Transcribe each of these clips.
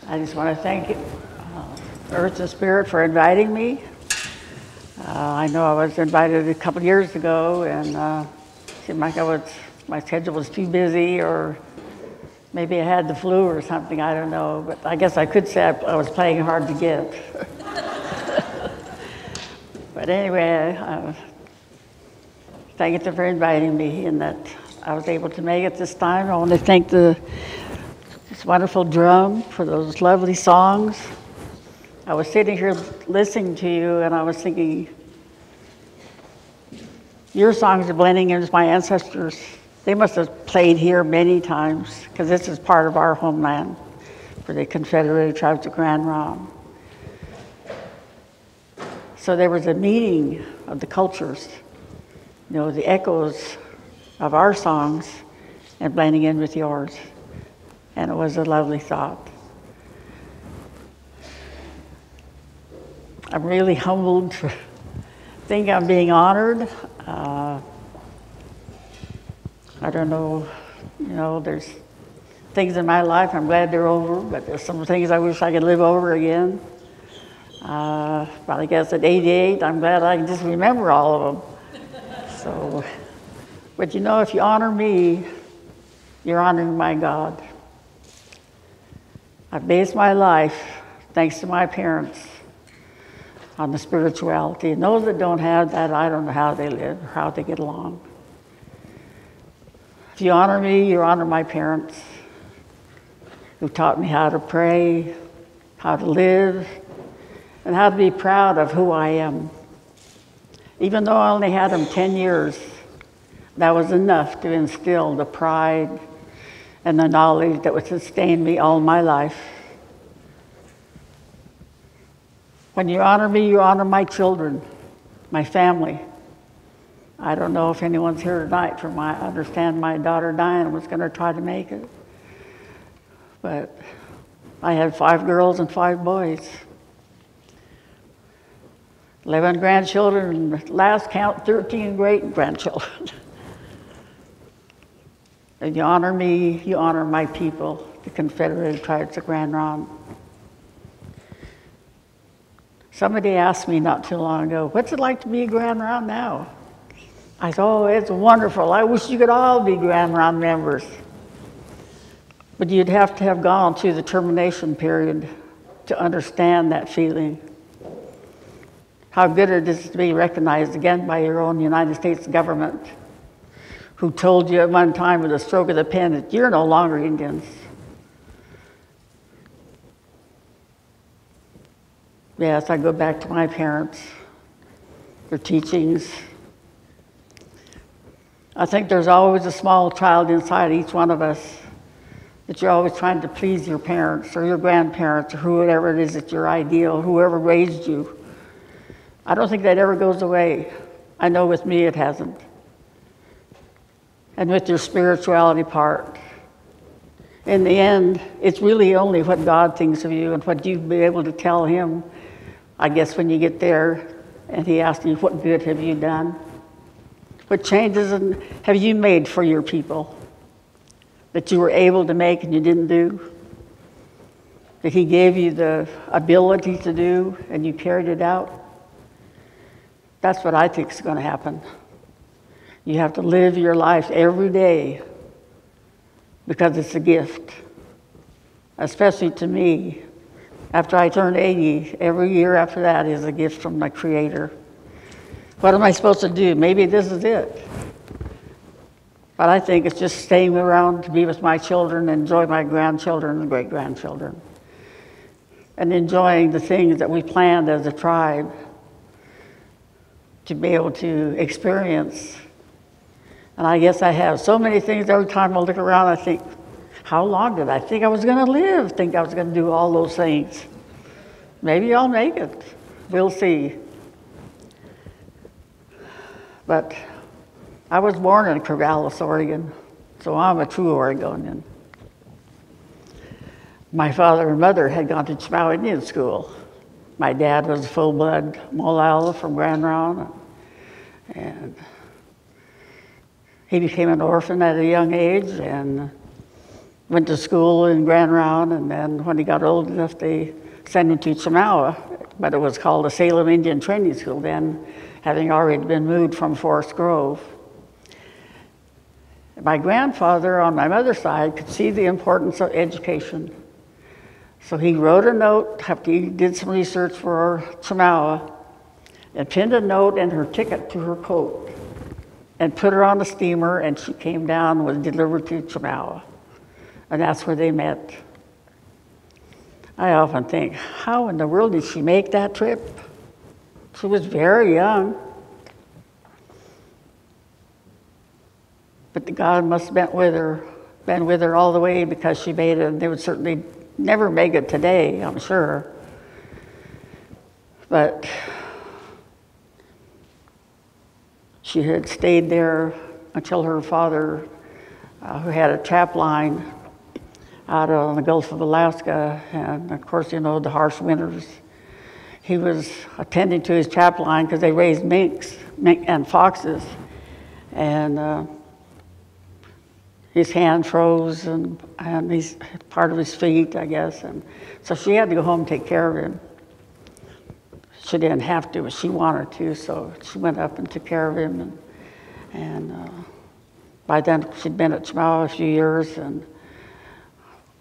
I just want to thank Earth and Spirit for inviting me. I know I was invited a couple years ago, and seemed like my schedule was too busy, or maybe I had the flu or something. I don't know, but I guess I could say I was playing hard to get. But anyway, thank you for inviting me, and that I was able to make it this time. I want to thank this wonderful drum for those lovely songs. I was sitting here listening to you, and I was thinking, your songs are blending in with my ancestors. They must have played here many times, because this is part of our homeland for the Confederated Tribes of Grand Ronde. So there was a meeting of the cultures, the echoes of our songs and blending in with yours. And it was a lovely thought. I'm really humbled to think I'm being honored. I don't know, there's things in my life I'm glad they're over, but there's some things I wish I could live over again. But I guess at 88, I'm glad I can just remember all of them. So, but if you honor me, you're honoring my God. I've based my life, thanks to my parents, on the spirituality. And those that don't have that, I don't know how they live or how they get along. If you honor me, you honor my parents, who taught me how to pray, how to live, and how to be proud of who I am. Even though I only had them 10 years, that was enough to instill the pride and the knowledge that would sustain me all my life. When you honor me, you honor my children, my family. I don't know if anyone's here tonight I understand my daughter Diane was going to try to make it. But I had 5 girls and 5 boys. 11 grandchildren, and last count 13 great-grandchildren. And you honor me, you honor my people, the Confederated Tribes of Grand Ronde. Somebody asked me not too long ago, what's it like to be a Grand Ronde now? I said, oh, it's wonderful. I wish you could all be Grand Ronde members. But you'd have to have gone through the termination period to understand that feeling. How good it is to be recognized again by your own United States government, who told you at one time with a stroke of the pen that you're no longer Indians. Yes, I go back to my parents, their teachings. I think there's always a small child inside each one of us, that you're always trying to please your parents or your grandparents or whoever it is that's your ideal, whoever raised you. I don't think that ever goes away. I know with me it hasn't. And with your spirituality part, in the end, it's really only what God thinks of you and what you've been able to tell Him, I guess, when you get there and He asks you, what good have you done? What changes have you made for your people that you were able to make and you didn't do? That He gave you the ability to do and you carried it out? That's what I think is going to happen. You have to live your life every day because it's a gift. Especially to me, after I turned 80, every year after that is a gift from the Creator. What am I supposed to do? Maybe this is it. But I think it's just staying around to be with my children, enjoy my grandchildren and great-grandchildren, and enjoying the things that we planned as a tribe to be able to experience. And I guess I have so many things. Every time I look around, I think, how long did I think I was going to live? Think I was going to do all those things. Maybe I'll make it. We'll see. But I was born in Corvallis, Oregon, so I'm a true Oregonian. My father and mother had gone to Chippewa Indian School. My dad was a full-blood Molala from Grand Ronde, and he became an orphan at a young age, and went to school in Grand Round, and then when he got old enough, they sent him to Chemawa, but it was called the Salem Indian Training School then, having already been moved from Forest Grove. My grandfather on my mother's side could see the importance of education. So he wrote a note after he did some research for Chemawa and pinned a note and her ticket to her coat and put her on the steamer, and she came down and was delivered to Chemawa. And that's where they met. I often think, how in the world did she make that trip? She was very young. But God must have been with her all the way, because she made it, and they would certainly never make it today, I'm sure. But she had stayed there until her father, who had a trap line out on the Gulf of Alaska, and of course, you know, the harsh winters. He was attending to his trap line because they raised mink and foxes, and his hand froze, and he's part of his feet, I guess, and so she had to go home and take care of him. She didn't have to, but she wanted to, so she went up and took care of him, and by then she'd been at Chemawa a few years, and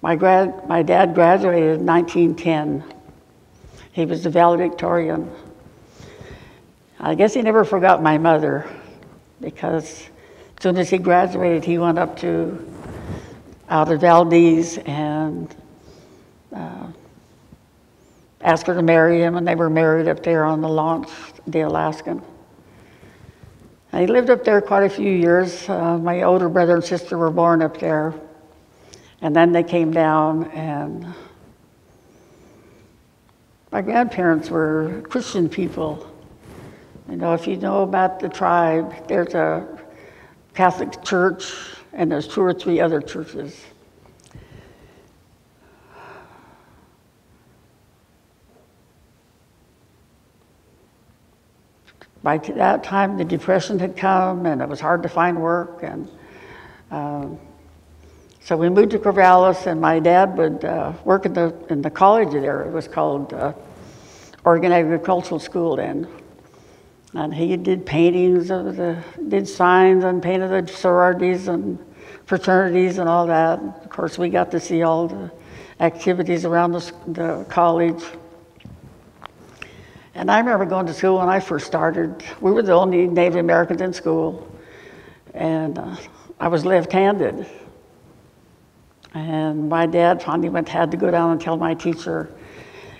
my dad graduated in 1910. He was the valedictorian. I guess he never forgot my mother, because as soon as he graduated, he went up out of Valdez and asked her to marry him, and they were married up there on the launch, the Alaskan. And he lived up there quite a few years. My older brother and sister were born up there. And then they came down, and my grandparents were Christian people. You know, if you know about the tribe, there's a Catholic church, and there's 2 or 3 other churches. By that time, the Depression had come, and it was hard to find work, and so we moved to Corvallis, and my dad would work in the college there. It was called Oregon Agricultural School then. And he did paintings, did signs, and painted the sororities and fraternities and all that. Of course, we got to see all the activities around the college. And I remember going to school when I first started. We were the only Native Americans in school, and I was left-handed. And my dad finally had to go down and tell my teacher,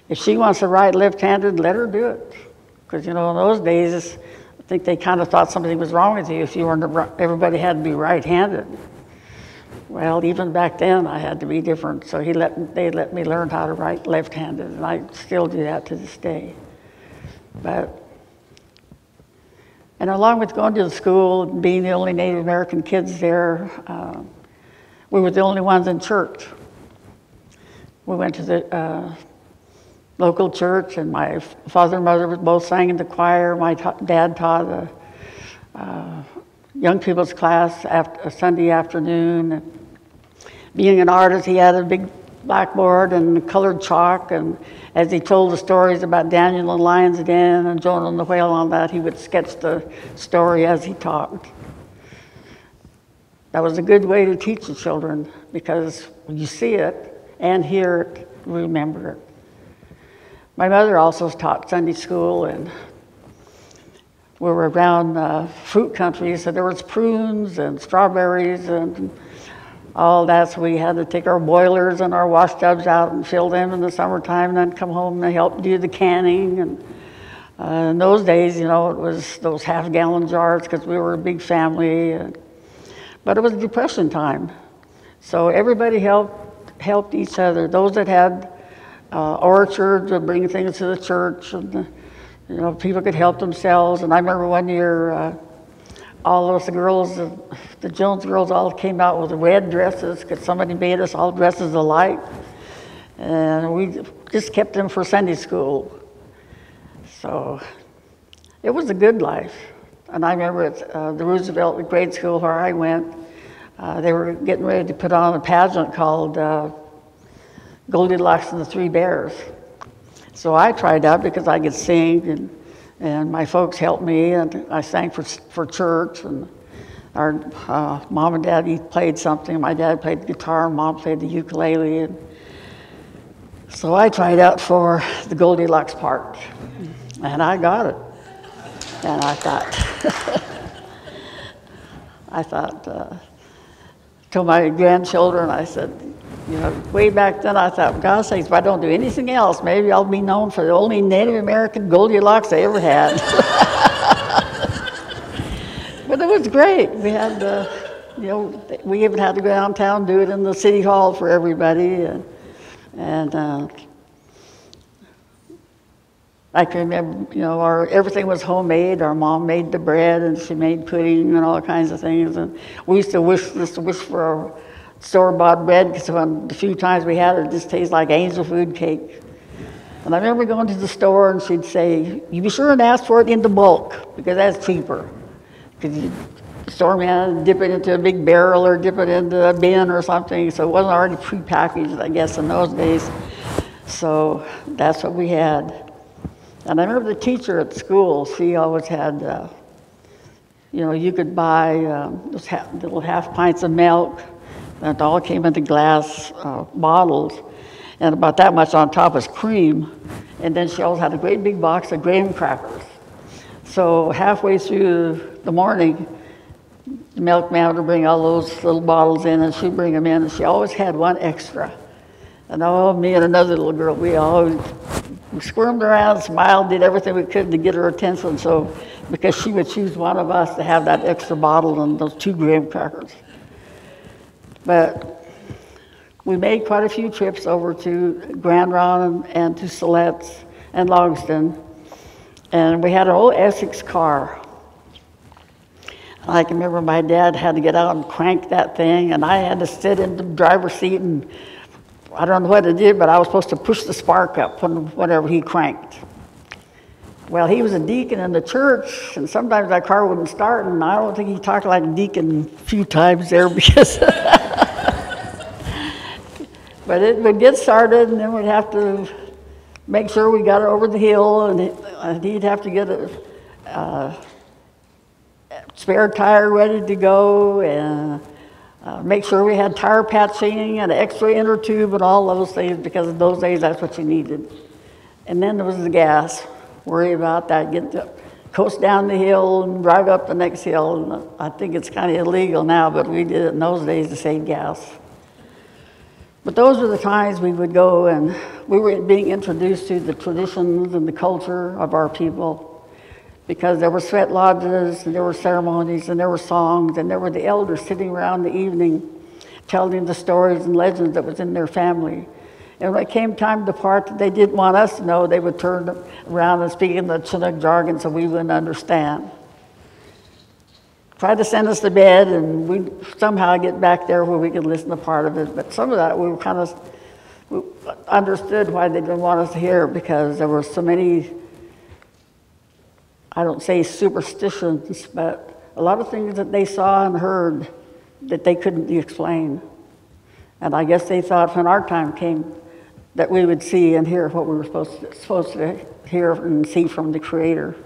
if she wants to write left-handed, let her do it. Because, you know, in those days, I think they kind of thought something was wrong with you if you weren't, everybody had to be right-handed. Well, even back then, I had to be different. So they let me learn how to write left-handed, and I still do that to this day. And along with going to the school, and being the only Native American kids there, we were the only ones in church. We went to the local church, and my father and mother both sang in the choir. My dad taught a young people's class a Sunday afternoon. And being an artist, he had a big blackboard and colored chalk, and as he told the stories about Daniel and Lion's Den and Jonah and the whale and all that, he would sketch the story as he talked. That was a good way to teach the children, because when you see it and hear it, remember it. My mother also taught Sunday school, and we were around fruit country, so there was prunes and strawberries and all that, so we had to take our boilers and our wash tubs out and fill them in the summertime, and then come home and help do the canning. And in those days, you know, it was those half-gallon jars, because we were a big family. But it was Depression time, so everybody helped each other. Those that had orchards would bring things to the church, and you know, people could help themselves. And I remember one year, all of us, the girls, the Jones girls, all came out with red dresses, because somebody made us all dresses alike, and we just kept them for Sunday school. So it was a good life. And I remember at the Roosevelt grade school where I went, They were getting ready to put on a pageant called Goldilocks and the Three Bears. So I tried out because I could sing, and my folks helped me, and I sang for church, and our mom and dad each played something. My dad played the guitar, and mom played the ukulele, and so I tried out for the Goldilocks part, and I got it. And I thought, told my grandchildren, I said, you know, way back then I thought, God sakes, if I don't do anything else, maybe I'll be known for the only Native American Goldilocks I ever had. But it was great. We had, you know, we even had to go downtown and do it in the city hall for everybody, and I can remember, you know, everything was homemade. Our mom made the bread, and she made pudding and all kinds of things. And we used to wish for store-bought bread, because the few times we had it, it just tasted like angel food cake. And I remember going to the store, and she'd say, "You be sure and ask for it in the bulk, because that's cheaper." Because the store man would dip it into a big barrel or dip it into a bin or something, so it wasn't already prepackaged, I guess, in those days. So that's what we had. And I remember the teacher at school, she always had, you know, you could buy those little half pints of milk, and it all came into glass bottles, and about that much on top was cream. And then she always had a great big box of graham crackers. So halfway through the morning, the milkman would bring all those little bottles in, and she'd bring them in, and she always had one extra. And me and another little girl, we always squirmed around, smiled, did everything we could to get her attention. So, because she would choose one of us to have that extra bottle and those 2 graham crackers. But we made quite a few trips over to Grand Ronde and to Siletz and Logston. And we had an old Essex car. I can remember my dad had to get out and crank that thing, and I had to sit in the driver's seat, and I don't know what it did, but I was supposed to push the spark up whenever he cranked. Well, he was a deacon in the church, and sometimes that car wouldn't start, and I don't think he talked like a deacon a few times there, because but it would get started, and then we'd have to make sure we got it over the hill, and he'd have to get a spare tire ready to go, and make sure we had tire patching and an extra inner tube and all those things, because in those days that's what you needed. And then there was the gas. Worry about that, coast down the hill and drive up the next hill. And I think it's kind of illegal now, but we did it in those days to save gas. But those were the times we would go, and we were being introduced to the traditions and the culture of our people, because there were sweat lodges, and there were ceremonies, and there were songs, and there were the elders sitting around the evening telling the stories and legends that was in their family. And when it came time to part that they didn't want us to know, they would turn around and speak in the Chinook jargon so we wouldn't understand. Tried to send us to bed, and we'd somehow get back there where we could listen to part of it. But some of that we understood why they didn't want us to hear, because there were so many, I don't say superstitions, but a lot of things that they saw and heard that they couldn't explain. And I guess they thought when our time came that we would see and hear what we were supposed to hear and see from the Creator.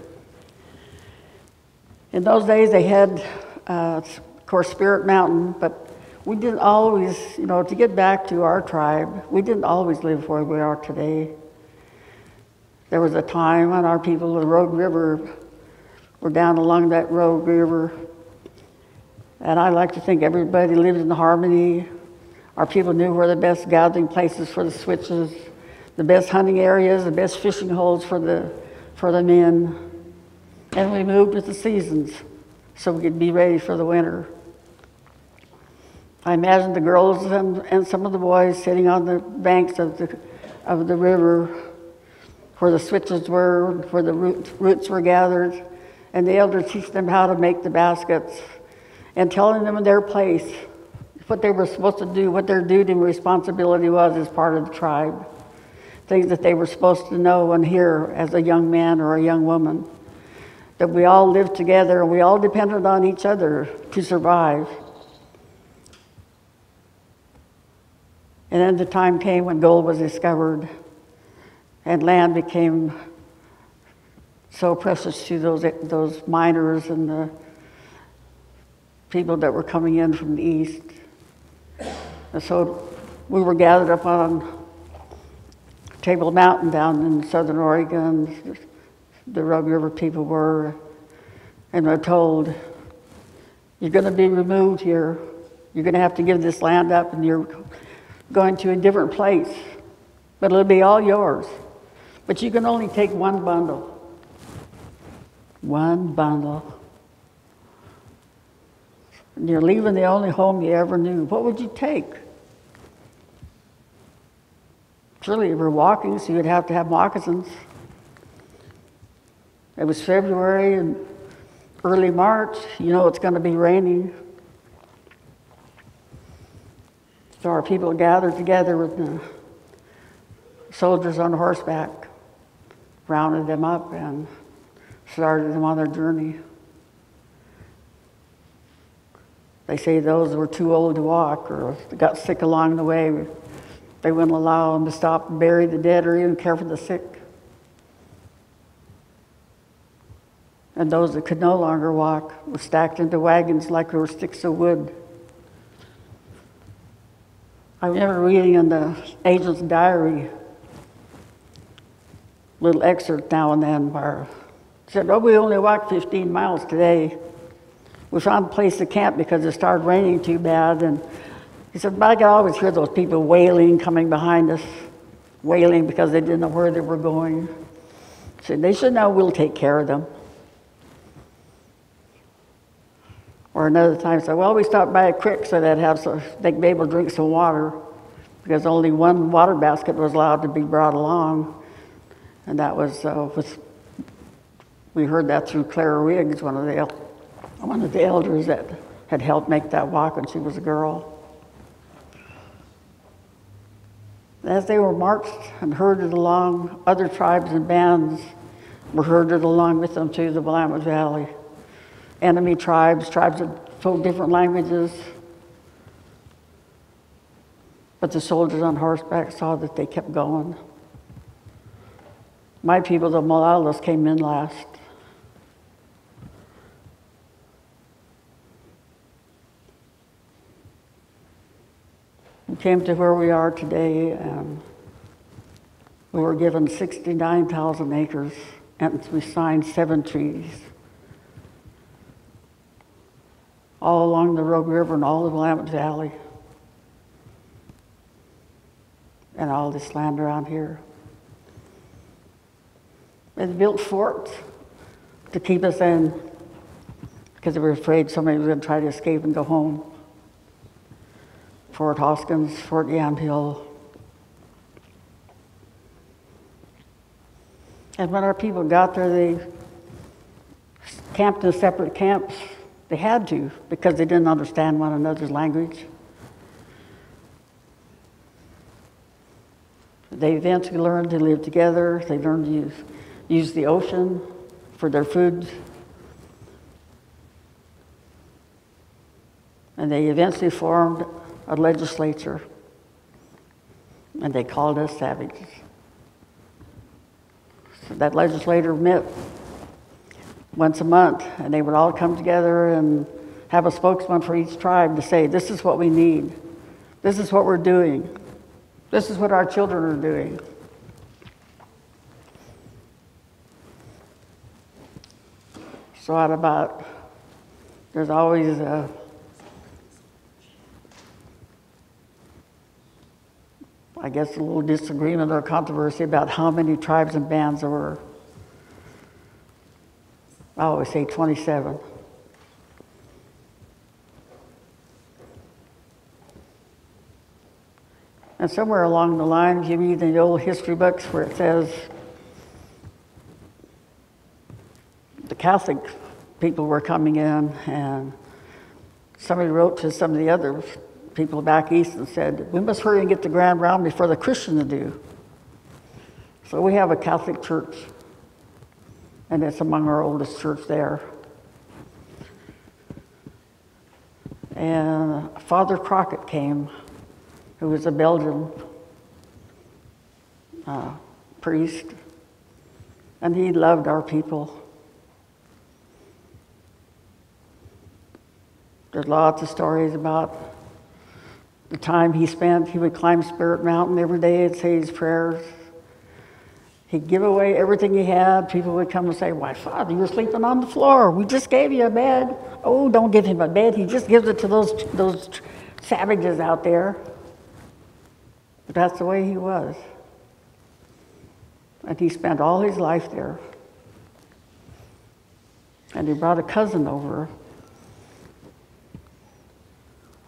In those days they had, of course, Spirit Mountain, but we didn't always, you know, to get back to our tribe, we didn't always live where we are today. There was a time when our people of the Rogue River were down along that Rogue River, and I like to think everybody lived in harmony. Our people knew where the best gathering places for the switches, the best hunting areas, the best fishing holes for the men. And we moved with the seasons so we could be ready for the winter. I imagine the girls and some of the boys sitting on the banks of the river where the switches were, where the roots were gathered, and the elders teach them how to make the baskets and telling them in their place what they were supposed to do, what their duty and responsibility was as part of the tribe, things that they were supposed to know and hear as a young man or a young woman, that we all lived together and we all depended on each other to survive. And then the time came when gold was discovered and land became so precious to those miners and the people that were coming in from the east. And so we were gathered up on Table Mountain down in southern Oregon. The Rug River people were, and were told, you're going to be removed here. You're going to have to give this land up, and you're going to a different place. But it'll be all yours. But you can only take one bundle. One bundle. And you're leaving the only home you ever knew. What would you take? Surely you were walking, so you'd have to have moccasins. It was February and early March. You know it's going to be raining. So our people gathered together with the soldiers on horseback, rounded them up, and started them on their journey. They say those who were too old to walk or got sick along the way, they wouldn't allow them to stop and bury the dead or even care for the sick. And those that could no longer walk were stacked into wagons like there were sticks of wood. I remember reading in the agent's diary, little excerpt now and then where it said, oh, we only walked 15 miles today. We found a place to camp because it started raining too bad. And he said, but I could always hear those people wailing coming behind us, wailing because they didn't know where they were going. He said, they should know we'll take care of them. Or another time said, well, we stopped by a creek so they'd be able to drink some water because only one water basket was allowed to be brought along. And that was, we heard that through Clara Riggs, one of the elders that had helped make that walk when she was a girl. As they were marched and herded along, other tribes and bands were herded along with them to the Willamette Valley. Enemy tribes that spoke different languages. But the soldiers on horseback saw that they kept going. My people, the Malalas, came in last. We came to where we are today, and we were given 69,000 acres, and we signed 7 treaties. All along the Rogue River and all the Willamette Valley. And all this land around here. They built forts to keep us in because they were afraid somebody was going to try to escape and go home. Fort Hoskins, Fort Yamhill. And when our people got there, they camped in separate camps. They had to, because they didn't understand one another's language. They eventually learned to live together. They learned to use the ocean for their food. And they eventually formed a legislature. And they called us savages. So that legislature met once a month, and they would all come together and have a spokesman for each tribe to say, this is what we need. This is what we're doing. This is what our children are doing. So there's always I guess a little disagreement or controversy about how many tribes and bands there were. I always say 27. And somewhere along the line, you read in the old history books where it says the Catholic people were coming in, and somebody wrote to some of the other people back east and said, we must hurry and get the Grand Round before the Christians do. So we have a Catholic church, and it's among our oldest church there. And Father Crockett came who was a Belgian priest, and he loved our people. There's lots of stories about the time he spent. He would climb Spirit Mountain every day and say his prayers. He'd give away everything he had. People would come and say, "Why, Father, you're sleeping on the floor. We just gave you a bed." "Oh, don't give him a bed. He just gives it to those savages out there." But that's the way he was. And he spent all his life there. And he brought a cousin over,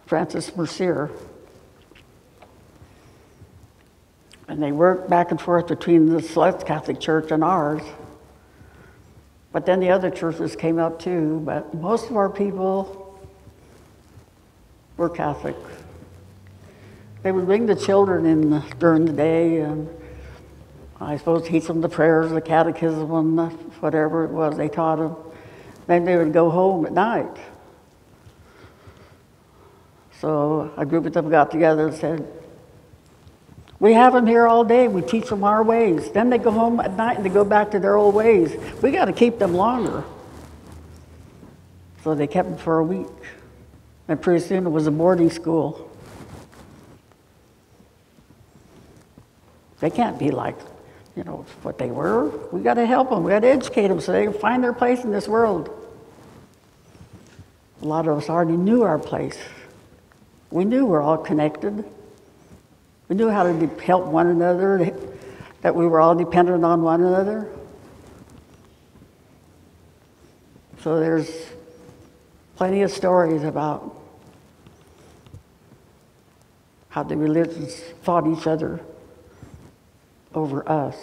Francis Mercier. And they worked back and forth between the Select Catholic Church and ours. But then the other churches came up too, but most of our people were Catholic. They would bring the children in during the day, and I suppose teach them the prayers, the catechism, and whatever it was they taught them. Then they would go home at night. So a group of them got together and said, "We have them here all day. We teach them our ways." Then they go home at night and they go back to their old ways. We got to keep them longer. So they kept them for a week. And pretty soon it was a boarding school. They can't be like, what they were. We got to help them. We got to educate them so they can find their place in this world. A lot of us already knew our place. We knew we're all connected. We knew how to help one another, that we were all dependent on one another. So there's plenty of stories about how the religions fought each other over us.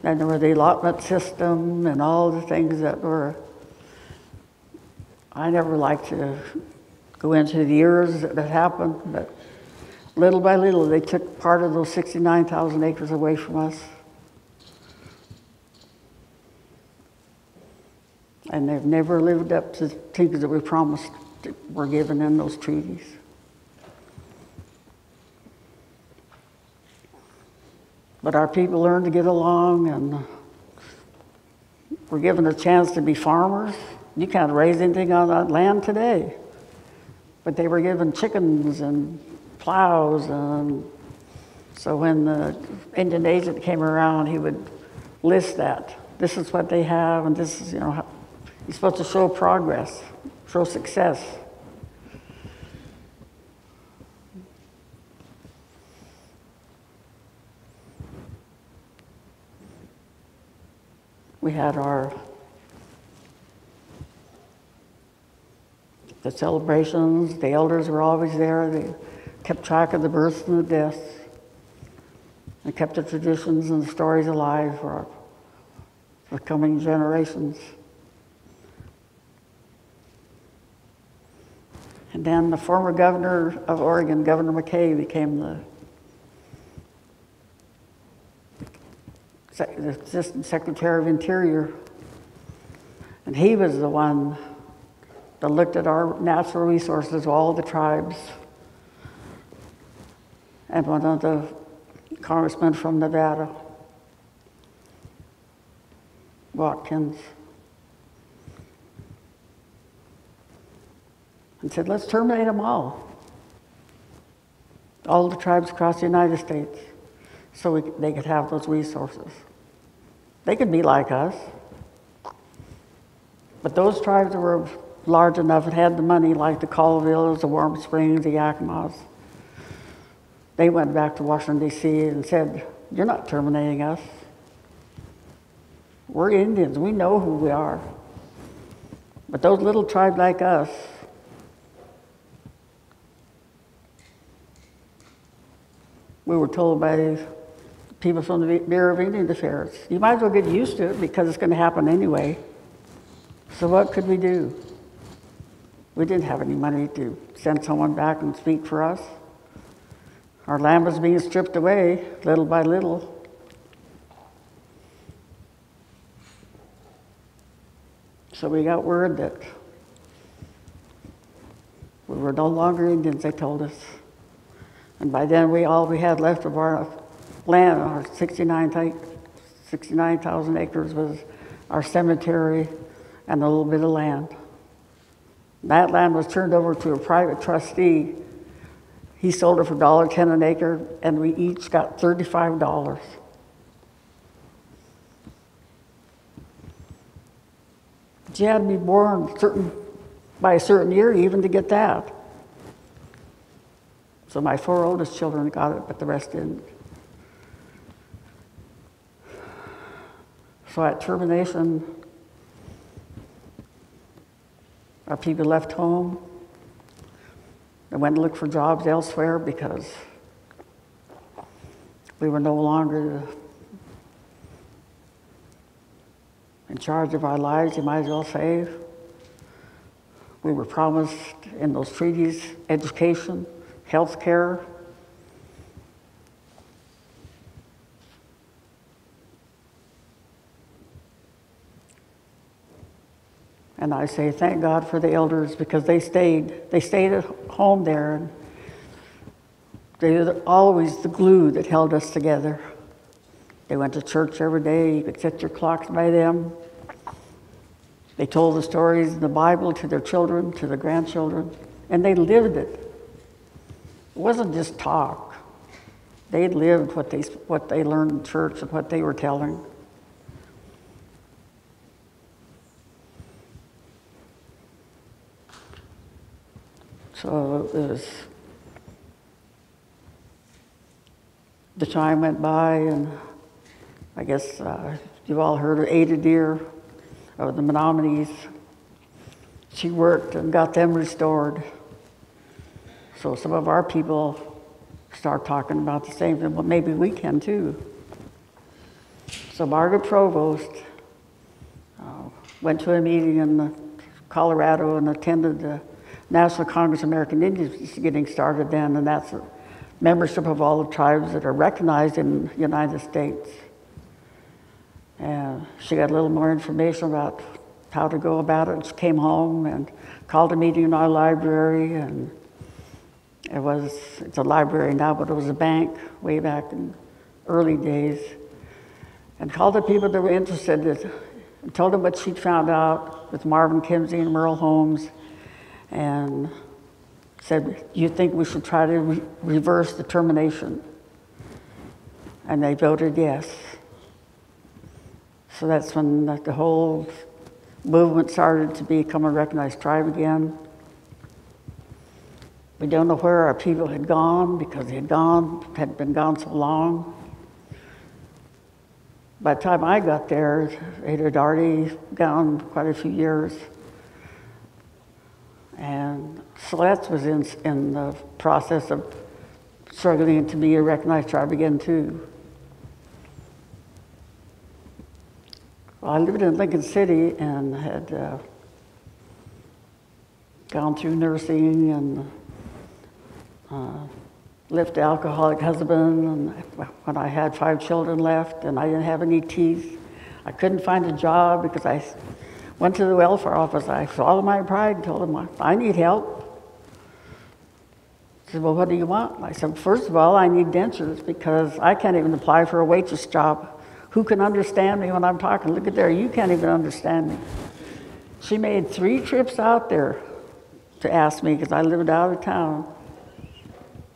And there was the allotment system and all the things that were, I never liked to go into the years that happened, but little by little they took part of those 69,000 acres away from us. And they've never lived up to things that we promised that were given in those treaties. But our people learned to get along and were given a chance to be farmers. You can't raise anything on that land today. But they were given chickens and plows. And so when the Indian agent came around, he would list that. This is what they have, and this is, how you're supposed to show progress, show success. We had the celebrations, the elders were always there. They kept track of the births and the deaths. They kept the traditions and the stories alive for the coming generations. And then the former governor of Oregon, Governor McKay, became the Assistant Secretary of Interior. And he was the one that looked at our natural resources, all the tribes. And one of the congressmen from Nevada, Watkins, and said, let's terminate them all the tribes across the United States, so they could have those resources. They could be like us, but those tribes that were large enough and had the money, like the Colvilles, the Warm Springs, the Yakimas, they went back to Washington, D.C. and said, you're not terminating us. We're Indians. We know who we are. But those little tribes like us, we were told by people from the Bureau of Indian Affairs, you might as well get used to it because it's going to happen anyway. So what could we do? We didn't have any money to send someone back and speak for us. Our land was being stripped away little by little. So we got word that we were no longer Indians, they told us. And by then, all we had left of our land, our 69,000 acres, was our cemetery and a little bit of land. That land was turned over to a private trustee. He sold it for $1.10 an acre, and we each got $35. But you had to be born by a certain year even to get that. So my 4 oldest children got it, but the rest didn't. So at termination, our people left home. They went to look for jobs elsewhere because we were no longer in charge of our lives, you might as well say. We were promised in those treaties education, health care. And I say thank God for the elders because they stayed at home there. And they were always the glue that held us together. They went to church every day. You could set your clocks by them. They told the stories in the Bible to their children, to their grandchildren, and they lived it. It wasn't just talk. They lived what they learned in church and what they were telling. So the time went by, and I guess you've all heard of Ada Deer of the Menominees. She worked and got them restored. So some of our people start talking about the same thing. Well, maybe we can too. So Margaret Provost went to a meeting in Colorado and attended the National Congress of American Indians was getting started then, and that's a membership of all the tribes that are recognized in the United States. And she got a little more information about how to go about it. She came home and called a meeting in our library, and it's a library now, but it was a bank way back in early days, and called the people that were interested and told them what she'd found out with Marvin Kimsey and Merle Holmes, and said, you think we should try to reverse the termination? And they voted yes. So that's when the whole movement started to become a recognized tribe again. We don't know where our people had gone because they had been gone so long. By the time I got there, it had already gone quite a few years. And Siletz was in the process of struggling to be a recognized tribe again too. Well, I lived in Lincoln City and had gone through nursing and lived an alcoholic husband, and when I had 5 children left and I didn't have any teeth, I couldn't find a job because I went to the welfare office. I swallowed my pride and told them, I need help. He said, well, what do you want? I said, first of all, I need dentures because I can't even apply for a waitress job. Who can understand me when I'm talking? Look at there, you can't even understand me. She made 3 trips out there to ask me because I lived out of town.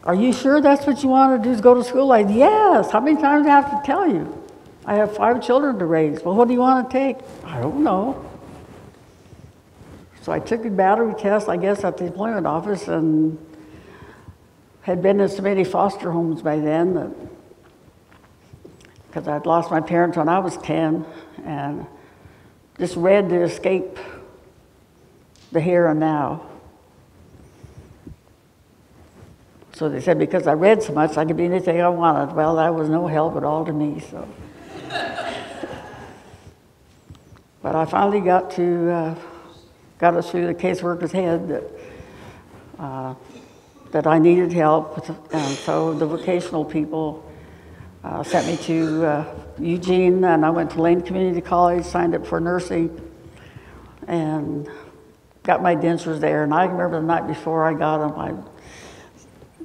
Are you sure that's what you want to do, is go to school? I said, yes. How many times do I have to tell you? I have 5 children to raise. Well, what do you want to take? I don't know. So I took a battery test, I guess, at the employment office, and had been in so many foster homes by then because I'd lost my parents when I was 10, and just read to escape the here and now. So they said because I read so much, I could be anything I wanted. Well, that was no help at all to me. So, but I finally got us through the caseworker's head that I needed help, and so the vocational people sent me to Eugene, and I went to Lane Community College, signed up for nursing, and got my dentures there. And I remember the night before I got them,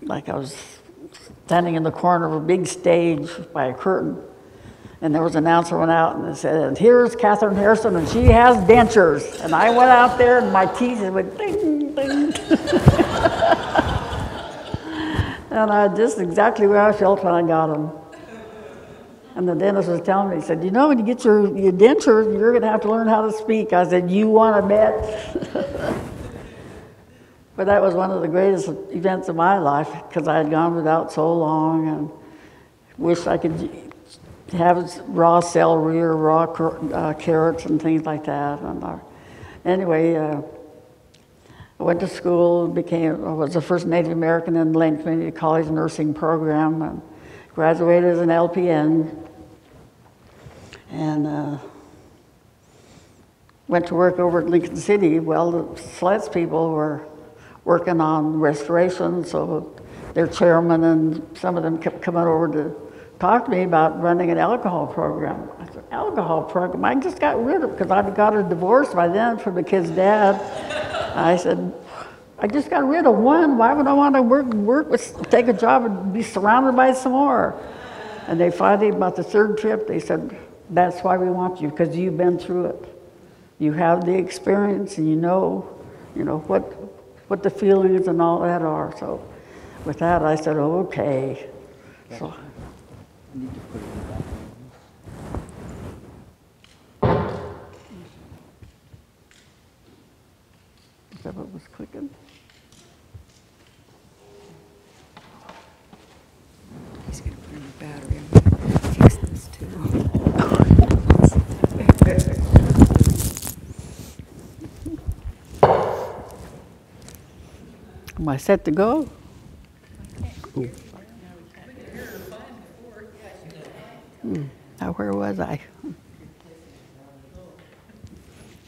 I was standing in the corner of a big stage by a curtain, and there was an announcer went out and said, "And here's Kathryn Harrison, and she has dentures." And I went out there, and my teeth went ding, ding. And just exactly where I felt when I got them. And the dentist was telling me, he said, "You know, when you get your dentures, you're going to have to learn how to speak." I said, "You want to bet?" But that was one of the greatest events of my life, because I had gone without so long and wished I could have raw celery or raw carrots and things like that. And anyway, I went to school, I was the first Native American in the Lane Community College nursing program, and graduated as an LPN, and went to work over at Lincoln City. Well, the SLETS people were working on restoration, so their chairman and some of them kept coming over to talk to me about running an alcohol program. I said, "Alcohol program?" I just got rid of it, because I'd got a divorce by then from the kid's dad. I said, "I just got rid of one. Why would I want to take a job and be surrounded by some more?" And they finally, about the third trip, they said, "That's why we want you, because you've been through it. You have the experience, and you know what the feelings and all that are." So with that, I said, "Oh, okay." So. You need to put it in the back. Is that what was clicking? He's going to put in the battery. I'm going to fix this too. Am I set to go? Cool. Now, where was I?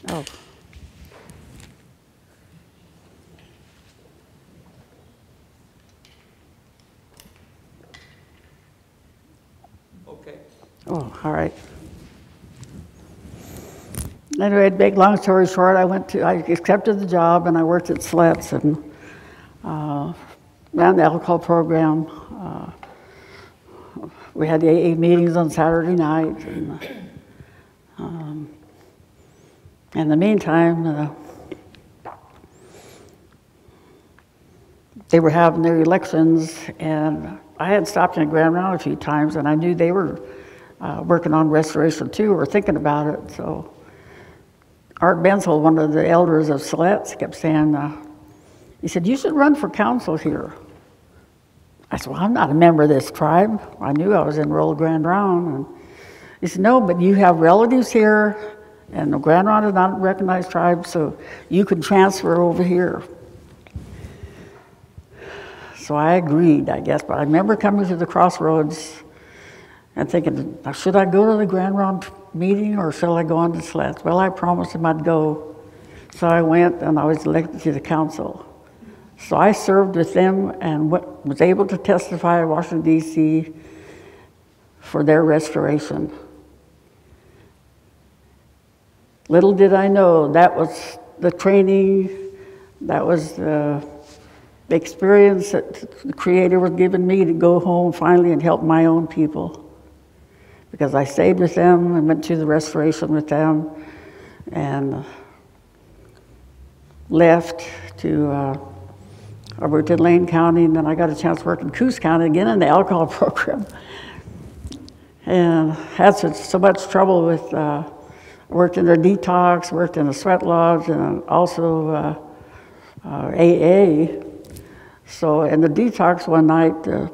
Oh. Okay. Oh, all right. Anyway, big long story short, I accepted the job, and I worked at SLETS and ran the alcohol program. We had the AA meetings on Saturday night, and in the meantime, they were having their elections, and I had stopped in Grand Round a few times, and I knew they were working on restoration too, or thinking about it. So Art Benzel, one of the elders of SLETS, kept saying, he said, "You should run for council here." I said, "Well, I'm not a member of this tribe." I knew I was enrolled Grand Round. And he said, "No, but you have relatives here, and the Grand Round is not a recognized tribe, so you can transfer over here." So I agreed, I guess, but I remember coming to the crossroads and thinking, should I go to the Grand Round meeting or shall I go on to SLETS? Well, I promised him I'd go. So I went, and I was elected to the council. So I served with them and was able to testify in Washington, D.C. for their restoration. Little did I know that was the training, that was the experience that the Creator was giving me to go home finally and help my own people. Because I stayed with them and went to the restoration with them and left to, I worked in Lane County, and then I got a chance to work in Coos County again in the alcohol program. And had so much trouble with, I worked in a detox, worked in a sweat lodge, and also AA. So in the detox one night, the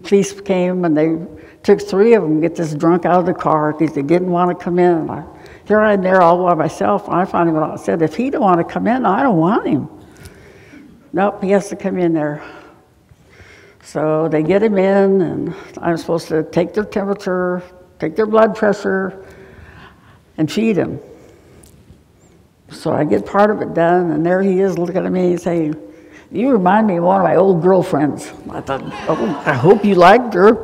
police came and they took 3 of them to get this drunk out of the car because they didn't want to come in. Here I am there all by myself, and I finally said, "If he don't want to come in, I don't want him." Nope, he has to come in there. So they get him in, and I'm supposed to take their temperature, take their blood pressure, and feed him. So I get part of it done, and there he is looking at me and saying, "You remind me of one of my old girlfriends." I thought, "Oh, I hope you liked her."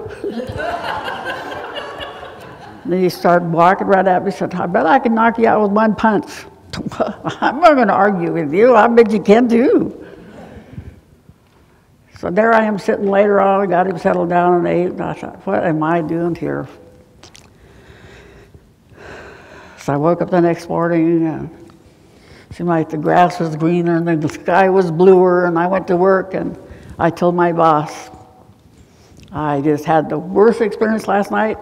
Then he started walking right at me and said, "I bet I can knock you out with one punch." I'm not going to argue with you. I bet you can too. So there I am sitting later on. I got him settled down and ate. And I thought, what am I doing here? So I woke up the next morning and it seemed like the grass was greener and the sky was bluer. And I went to work and I told my boss, I just had the worst experience last night.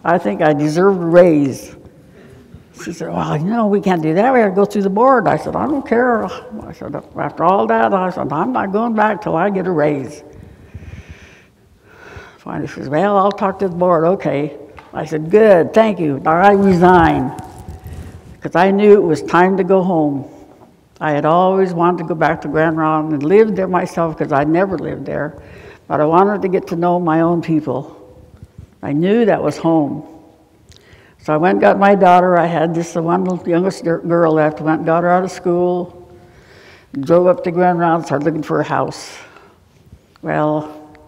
I think I deserve a raise. She said, well, you know, we can't do that. We have to go through the board. I said, I don't care. I said, after all that, I said, I'm not going back till I get a raise. Finally, she says, well, I'll talk to the board. Okay. I said, good, thank you. Now I resign. Because I knew it was time to go home. I had always wanted to go back to Grand Ronde and live there myself because I never lived there. But I wanted to get to know my own people. I knew that was home. So I went and got my daughter. I had just the one youngest girl left. Went and got her out of school. Drove up to Grand Ronde, started looking for a house. Well,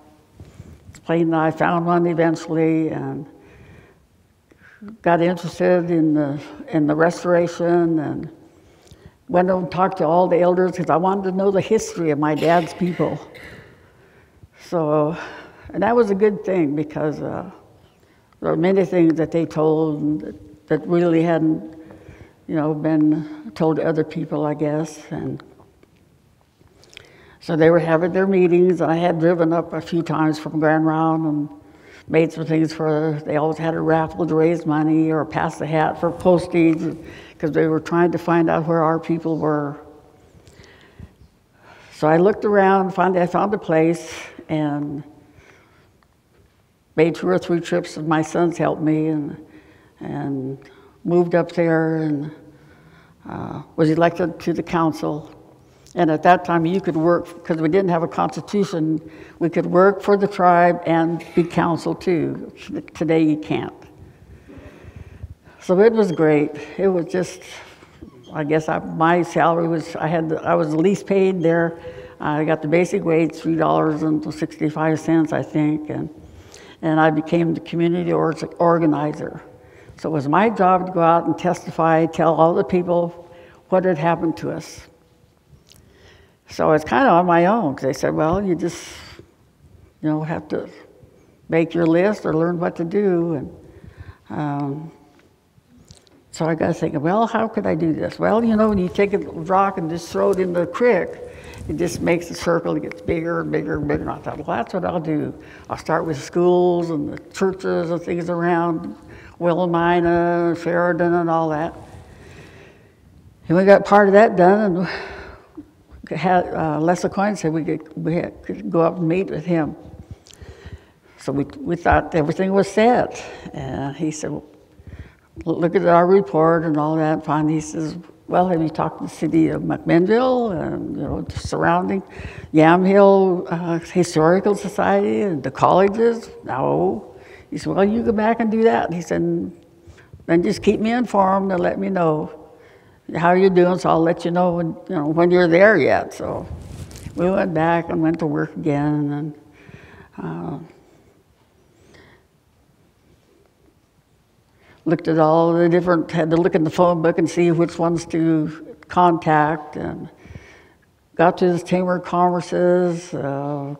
I found one eventually and got interested in the restoration and went and talked to all the elders because I wanted to know the history of my dad's people. So, and that was a good thing because there were many things that they told that really hadn't, you know, been told to other people, I guess. And so they were having their meetings. I had driven up a few times from Grand Ronde and made some things they always had a raffle to raise money or pass the hat for postage because they were trying to find out where our people were. So I looked around, finally I found a place and made 2 or 3 trips, and my sons helped me, and moved up there and was elected to the council. And at that time, you could work, because we didn't have a constitution, we could work for the tribe and be council too. Today, you can't. So it was great. It was just, I guess my salary was, I was the least paid there. I got the basic wage, $3.65, I think, and I became the community organizer. So it was my job to go out and testify, tell all the people what had happened to us. So it's kind of on my own, because they said, well, you just, you know, have to make your list or learn what to do. And so I got thinking, well, how could I do this? Well, you know, when you take a rock and just throw it in the creek, it just makes the circle, it gets bigger and bigger and bigger. And I thought, well, that's what I'll do. I'll start with schools and the churches and things around Willamina, Sheridan, and all that. And we got part of that done, and had Les Coyne said we could go up and meet with him. So we thought everything was set. And he said, well, look at our report and all that. And finally he says, well, have you talked to the city of McMinnville and, you know, the surrounding Yamhill Historical Society and the colleges? No. He said, well, you go back and do that. And he said, then just keep me informed and let me know how you're doing, so I'll let you know when you're there yet. So we went back and went to work again, and looked at all the different, had to look in the phone book and see which ones to contact, and got to the Chamber of Commerce's,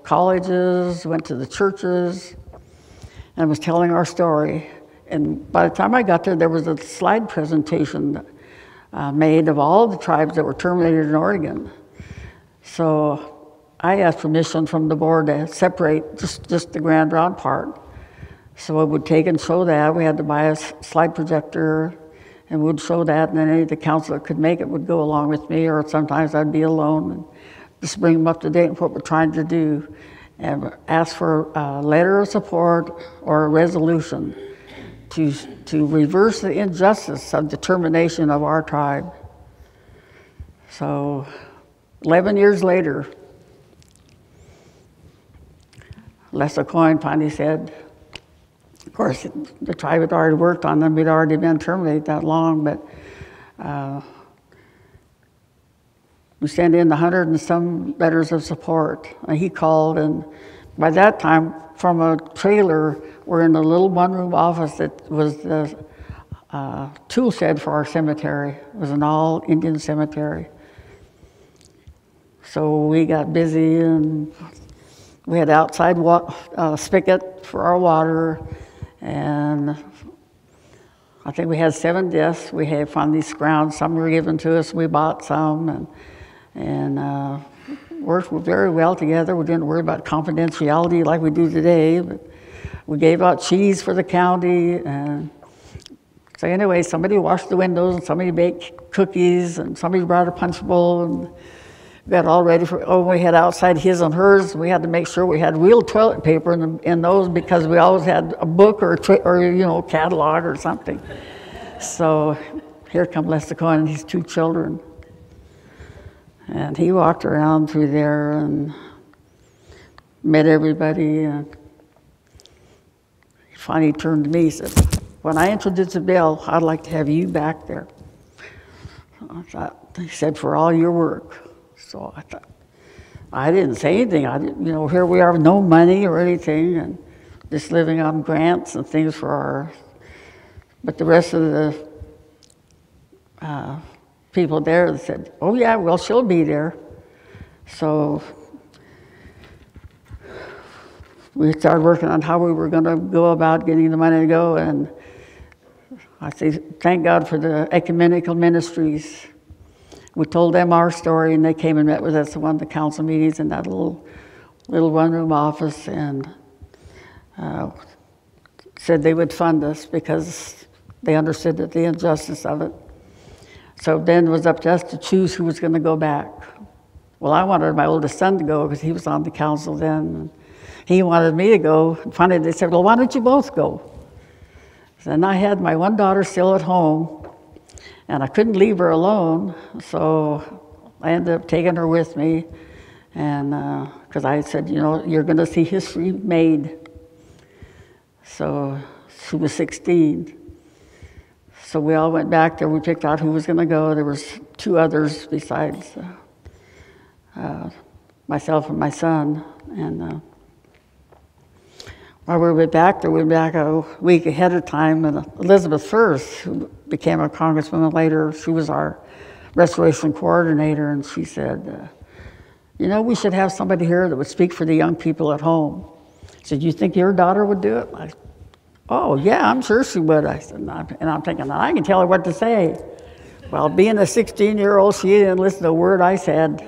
colleges, went to the churches, and was telling our story. And by the time I got there was a slide presentation made of all the tribes that were terminated in Oregon. So I asked permission from the board to separate just the Grand Ronde part. So I would take and show that. We had to buy a slide projector and would show that, and then any of the council that could make it would go along with me, or sometimes I'd be alone and just bring them up to date with what we're trying to do, and ask for a letter of support or a resolution to reverse the injustice of the termination of our tribe. So 11 years later, Les Coyne finally said, of course, the tribe had already worked on them. We'd already been terminated that long, but we sent in 100 and some letters of support. And he called, and by that time, from a trailer, we're in a little one-room office that was tool shed for our cemetery. It was an all Indian cemetery. So we got busy, and we had outside spigot for our water, and I think we had 7 deaths. We had from these grounds. Some were given to us. We bought some, and worked very well together. We didn't worry about confidentiality like we do today. But we gave out cheese for the county, and so anyway, somebody washed the windows, and somebody baked cookies, and somebody brought a punch bowl, and we got all ready for. We had outside his and hers. We had to make sure we had real toilet paper in those, because we always had a book or catalog or something. So here come Lester Cohen and his 2 children, and he walked around through there and met everybody. And he finally turned to me and said, "When I introduce the bill, I'd like to have you back there." I thought, he said, "For all your work." So I thought, I didn't say anything. I didn't, here we are with no money or anything, and just living on grants and things for our. But the rest of the people there said, "Oh yeah, well, she'll be there." So we started working on how we were going to go about getting the money to go, and I say, thank God for the ecumenical ministries. We told them our story, and they came and met with us at one of the council meetings in that little one-room office, and said they would fund us because they understood that the injustice of it. So then it was up to us to choose who was going to go back. Well, I wanted my oldest son to go because he was on the council then. And he wanted me to go. And finally, they said, "Well, why don't you both go?" And I had my one daughter still at home, and I couldn't leave her alone, so I ended up taking her with me, and because I said, you're going to see history made. So she was 16. So we all went back there. We picked out who was going to go. There was 2 others besides myself and my son, and while we were back there, we were back a week ahead of time, and Elizabeth First, who became a congresswoman later, she was our restoration coordinator, and she said, we should have somebody here that would speak for the young people at home. She said, "You think your daughter would do it?" I said, "Oh, yeah, I'm sure she would." I said, and I'm thinking, I can tell her what to say. Well, being a 16-year-old, she didn't listen to a word I said.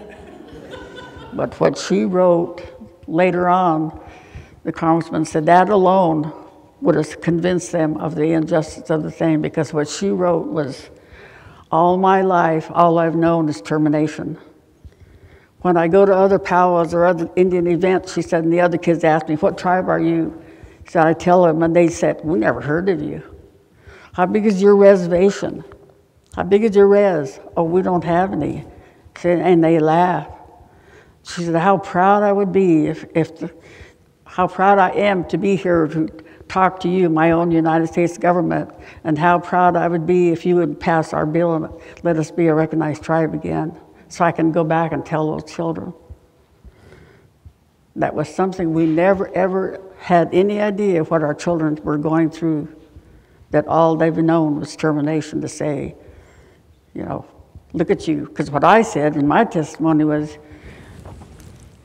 But what she wrote later on, the congressman said that alone would have convinced them of the injustice of the thing, because what she wrote was, all my life, all I've known is termination. When I go to other powwows or other Indian events, she said, and the other kids asked me, "What tribe are you?" She said, I tell them, and they said, "We never heard of you. How big is your reservation? How big is your res?" "Oh, we don't have any." She said, and they laughed. She said, how proud I would be how proud I am to be here to talk to you, my own United States government, and how proud I would be if you would pass our bill and let us be a recognized tribe again, so I can go back and tell those children. That was something we never, ever had any idea what our children were going through, that all they've known was termination, to say, look at you. Because what I said in my testimony was,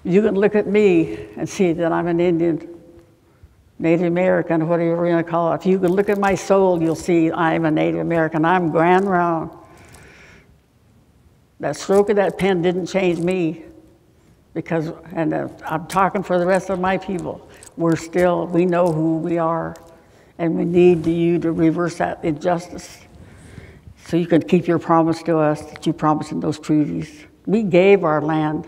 you can look at me and see that I'm an Indian, Native American, whatever you're going to call it. If you can look at my soul, you'll see I'm a Native American. I'm grand round. That stroke of that pen didn't change me, because, and I'm talking for the rest of my people, we know who we are, and we need you to reverse that injustice so you can keep your promise to us that you promised in those treaties. We gave our land.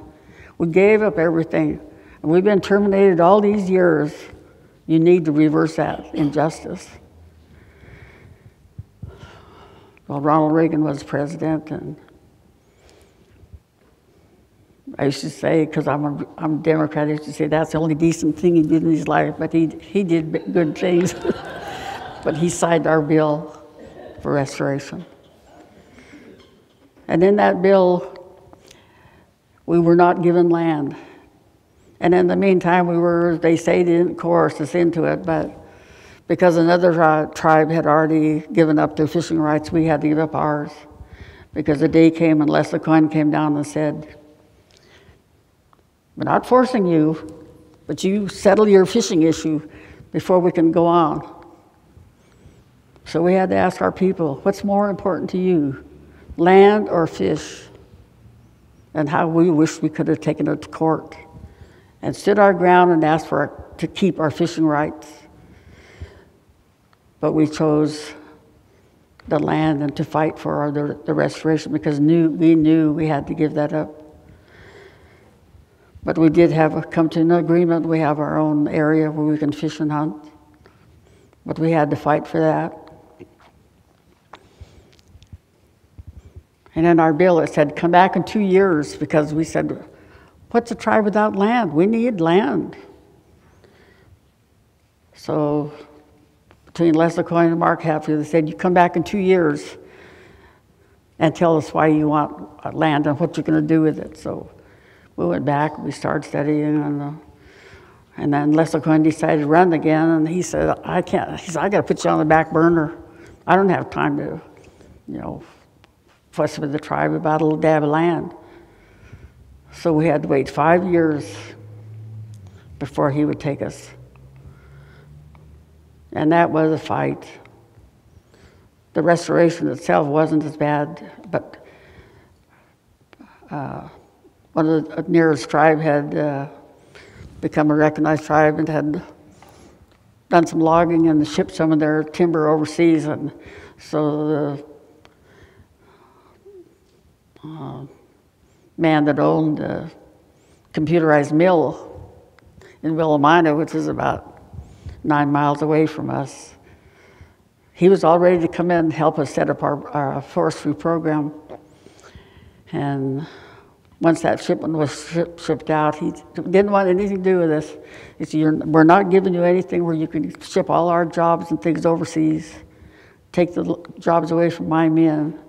We gave up everything, and we've been terminated all these years. You need to reverse that injustice. Well, Ronald Reagan was president, and I used to say, because I'm a Democrat, I used to say that's the only decent thing he did in his life, but he did good things. But he signed our bill for restoration. And in that bill, we were not given land. And in the meantime, they say they didn't coerce us into it, but Because another tribe had already given up their fishing rights, we had to give up ours. Because the day came and Les LeCoin came down and said, we're not forcing you, but you settle your fishing issue before we can go on. So we had to ask our people, what's more important to you, land or fish? And how we wish we could have taken it to court and stood our ground and asked to keep our fishing rights. But we chose the land and to fight for the restoration because we knew we had to give that up. But we did come to an agreement. We have our own area where we can fish and hunt. But we had to fight for that. And in our bill it said, come back in 2 years, because we said, what's a tribe without land? We need land. So between Les LeCoin and Mark Hatfield, they said, you come back in 2 years and tell us why you want land and what you're going to do with it. So we went back, we started studying, and then Les LeCoin decided to run again, and he said, I can't. He said, I got to put you on the back burner. I don't have time to, fuss with the tribe about a little dab of land. So we had to wait 5 years before he would take us. And that was a fight. The restoration itself wasn't as bad, but one of the nearest tribe had become a recognized tribe and had done some logging and shipped some of their timber overseas. And so the man that owned a computerized mill in Willamina, which is about 9 miles away from us, he was all ready to come in and help us set up our forestry program. And once that shipment was shipped out, he didn't want anything to do with us. He said, we're not giving you anything where you can ship all our jobs and things overseas. Take the jobs away from my men.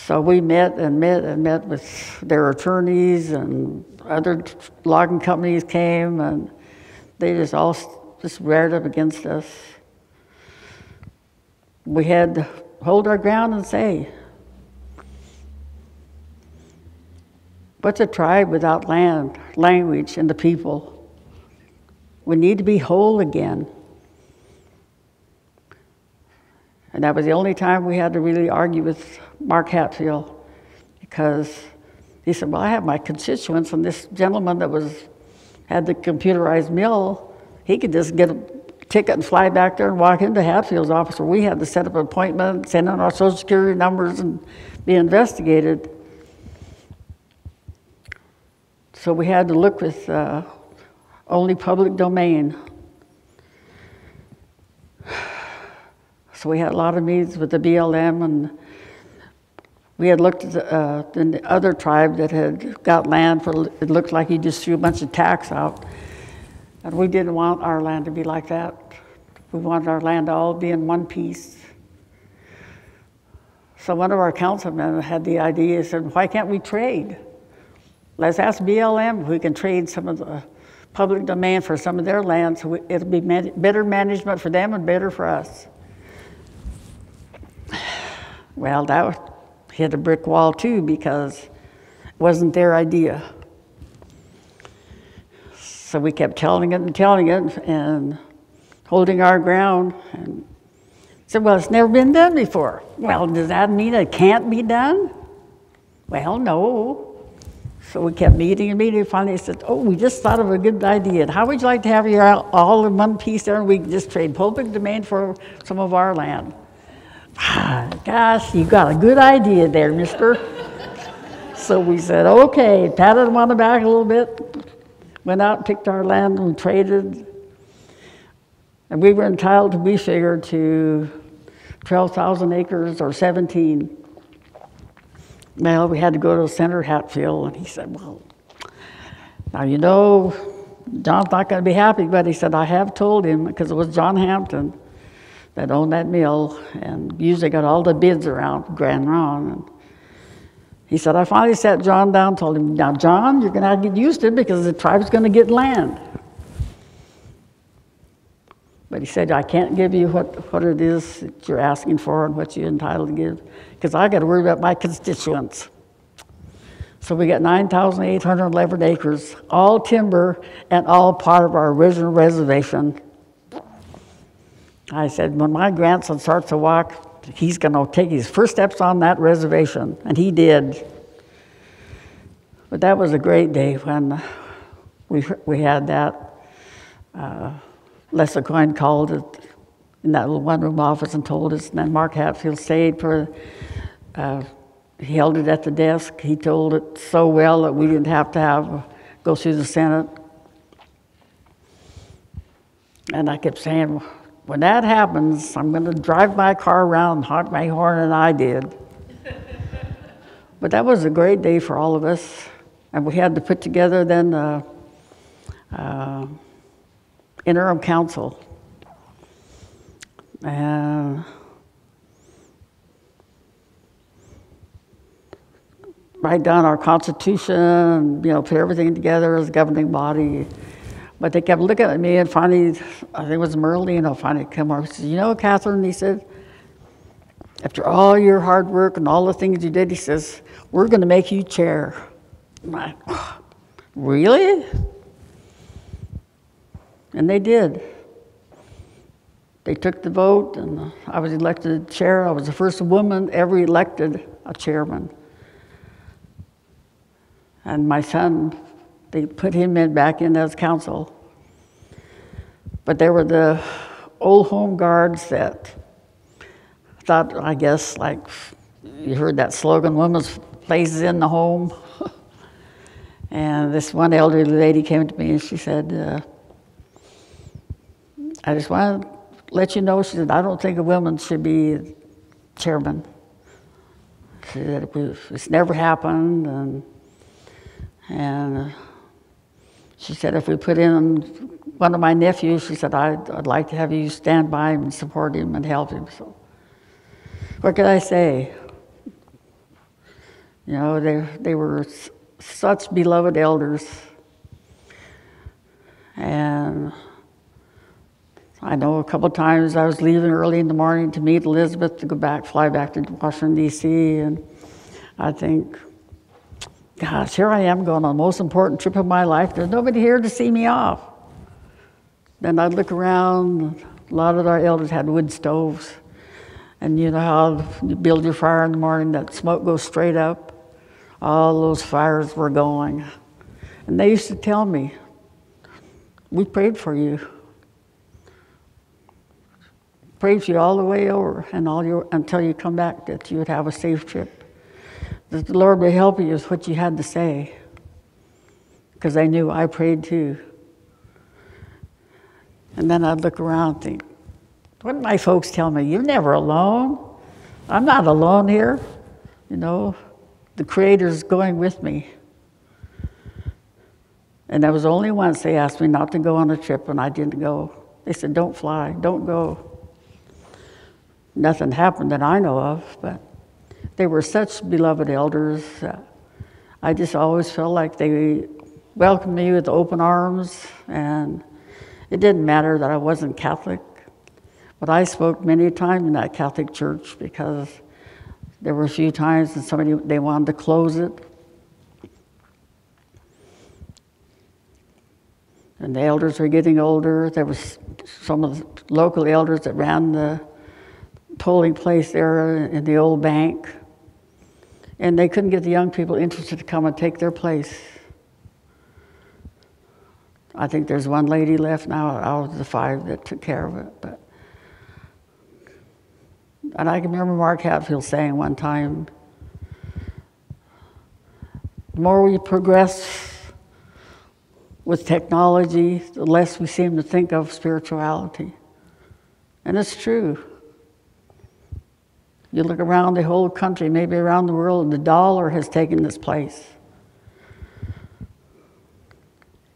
So we met with their attorneys, and other logging companies came, and they just all reared up against us. We had to hold our ground and say, what's a tribe without land, language, and the people? We need to be whole again. And that was the only time we had to really argue with Mark Hatfield, because he said, well, I have my constituents, and this gentleman that had the computerized mill, he could just get a ticket and fly back there and walk into Hatfield's office, where we had to set up an appointment, send in our social security numbers, and be investigated. So we had to look with only public domain. So we had a lot of meetings with the BLM, and we had looked at the other tribe that had got land for, it looked like he just threw a bunch of tax out. And we didn't want our land to be like that. We wanted our land to all be in one piece. So one of our councilmen had the idea, he said, why can't we trade? Let's ask BLM if we can trade some of the public domain for some of their land, so it'll be better management for them and better for us. Well, that hit a brick wall too, because it wasn't their idea. So we kept telling it and holding our ground, and said, well, it's never been done before. Well, does that mean it can't be done? Well, no. So we kept meeting and meeting, and finally said, oh, we just thought of a good idea. And how would you like to have you all in one piece there, and we can just trade public domain for some of our land? Gosh, you got a good idea there, mister. So we said, okay, patted him on the back a little bit, went out and picked our land and traded. And we were entitled to, we figured, to 12,000 acres or 17. Well, we had to go to Senator Hatfield, and he said, well, now you know, John's not going to be happy, but he said, I have told him, because it was John Hampton that owned that mill, and usually got all the bids around Grand Ron. And he said, I finally sat John down, told him, now John, you're going to have to get used to it, because the tribe's going to get land. But he said, I can't give you what it is that you're asking for and what you're entitled to give, because I got to worry about my constituents. So we got 9,811 acres, all timber and all part of our original reservation. I said, when my grandson starts to walk, he's going to take his first steps on that reservation, and he did. But that was a great day when we had that. Les Coyne called it in that little one-room office and told us, and then Mark Hatfield stayed for, he held it at the desk. He told it so well that we didn't have to go through the Senate. And I kept saying, when that happens, I'm going to drive my car around and honk my horn, and I did. But that was a great day for all of us. And we had to put together then interim council. And write down our constitution, put everything together as a governing body. But they kept looking at me, and finally, I think it was Merlino finally came over. He said, Kathryn, he said, after all your hard work and all the things you did, he says, we're going to make you chair. I'm like, oh, really? And they did. They took the vote, and I was elected chair. I was the first woman ever elected a chairman. And my son, they put him back in as council. But there were the old home guards that thought, I guess, like you heard that slogan, women's place is in the home. And this one elderly lady came to me and she said, I just want to let you know, she said, I don't think a woman should be chairman. She said, it's never happened. And she said, if we put in one of my nephews, she said, I'd like to have you stand by him and support him and help him. So what could I say? They were such beloved elders. And I know a couple of times I was leaving early in the morning to meet Elizabeth to fly back to Washington, D.C., and I think, gosh, here I am going on the most important trip of my life. There's nobody here to see me off. Then I'd look around. A lot of our elders had wood stoves. And you know how you build your fire in the morning, that smoke goes straight up. All those fires were going. And they used to tell me, we prayed for you. Prayed for you all the way over and until you come back, that you would have a safe trip. That the Lord would help you is what you had to say. Because I knew I prayed too. And then I'd look around and think, what did my folks tell me? You're never alone. I'm not alone here. The Creator's going with me. And there was only once they asked me not to go on a trip, and I didn't go. They said, don't fly, don't go. Nothing happened that I know of, but they were such beloved elders. I just always felt like they welcomed me with open arms, and it didn't matter that I wasn't Catholic. But I spoke many times in that Catholic church because there were a few times that they wanted to close it. And the elders were getting older. There was some of the local elders that ran the polling place there in the old bank. And they couldn't get the young people interested to come and take their place. I think there's one lady left now out of the 5 that took care of it. And I can remember Mark Hatfield saying one time, the more we progress with technology, the less we seem to think of spirituality. And it's true. You look around the whole country, maybe around the world, the dollar has taken its place.